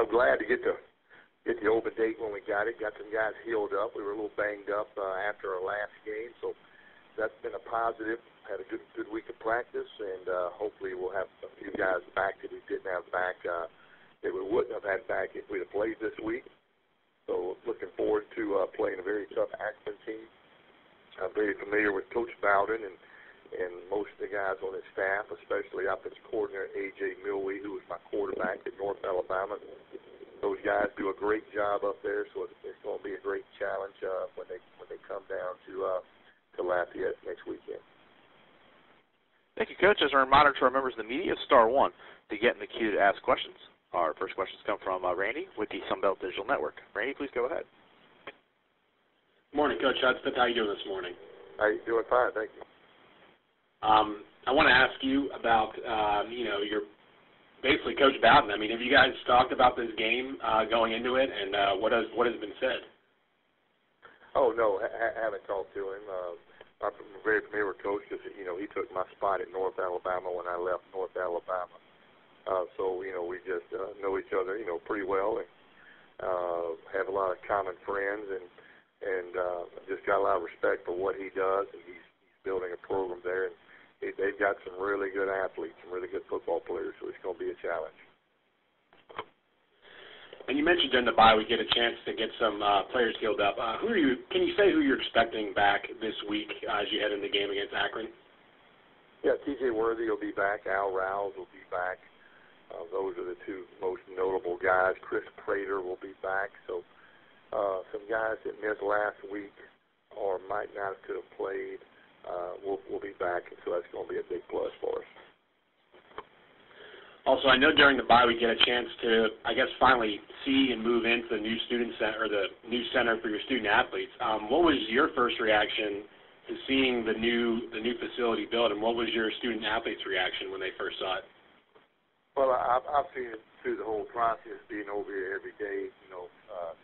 I'm glad to get the open date when we got it. Got some guys healed up. We were a little banged up after our last game, so that's been a positive. Had a good week of practice, and hopefully we'll have a few guys back that we didn't have back that we wouldn't have had back if we'd have played this week. So looking forward to playing a very tough Akron team. I'm very familiar with Coach Bowden and most of the guys on his staff, especially offensive coordinator A.J. Milwee, who was my quarterback at North Alabama. Those guys do a great job up there, so it's going to be a great challenge when they come down to Lafayette next weekend. Thank you, Coach. As a reminder to our members of the media, *1 to get in the queue to ask questions. Our first questions come from Randy with the Sunbelt Digital Network. Randy, please go ahead. Good morning, Coach Hudspeth. How are you doing this morning? How you doing? Fine, thank you. I want to ask you about, your basically Coach Bowden. I mean, have you guys talked about this game going into it, and what has been said? Oh, no, I haven't talked to him. I'm very familiar with Coach because, he took my spot at North Alabama when I left North Alabama. So, we just know each other, pretty well and have a lot of common friends and just got a lot of respect for what he does, and he's building a program there. And they've got some really good athletes, some really good football players, so it's going to be a challenge. And you mentioned during the bye we get a chance to get some players healed up. Can you say who you're expecting back this week as you head in the game against Akron? Yeah, T.J. Worthy will be back. Al Rouse will be back. Those are the two most notable guys. Chris Prater will be back. So some guys that missed last week or might not could have played will be back, and so that's going to be a big plus for us. Also, I know during the bye we get a chance to, finally see and move into the new student center or the new center for your student athletes. What was your first reaction to seeing the new facility built, and what was your student athletes' reaction when they first saw it? Well, I've seen it through the whole process, being over here every day.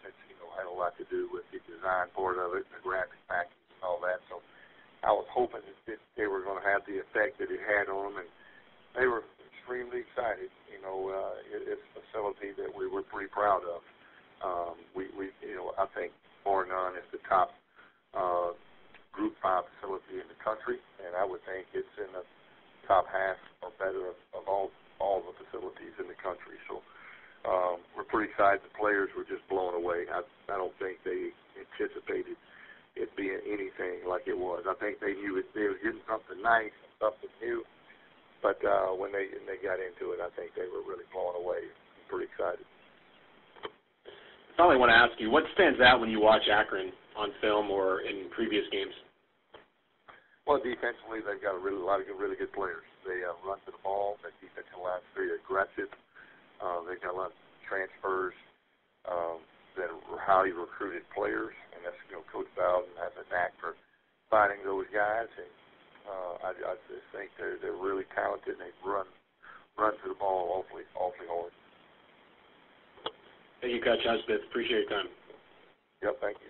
Since I had a lot to do with the design part of it, and the graphic package and all that. So I was hoping that they were going to have the effect that it had on them, and they were extremely excited. It's a facility that we were pretty proud of. I think bar none is the top Group 5 facility in the country, and I would think it's in the top half or better of all the facilities in the country. So we're pretty excited. The players were just blown away. I don't think they anticipated it being anything like it was. I think they knew they were getting something nice, something new. But when they got into it, I think they were really blown away and pretty excited. I finally want to ask you, what stands out when you watch Akron on film or in previous games? Well, defensively, they've got a lot of really good players. They run to the ball. Their defensive line's very aggressive. They've got a lot of transfers that are highly recruited players, and that's Coach Bowden has a knack for finding those guys. And I just think they're really talented, and they run to the ball awfully hard. Thank you, Coach Hudspeth. Appreciate your time. Yep, thank you.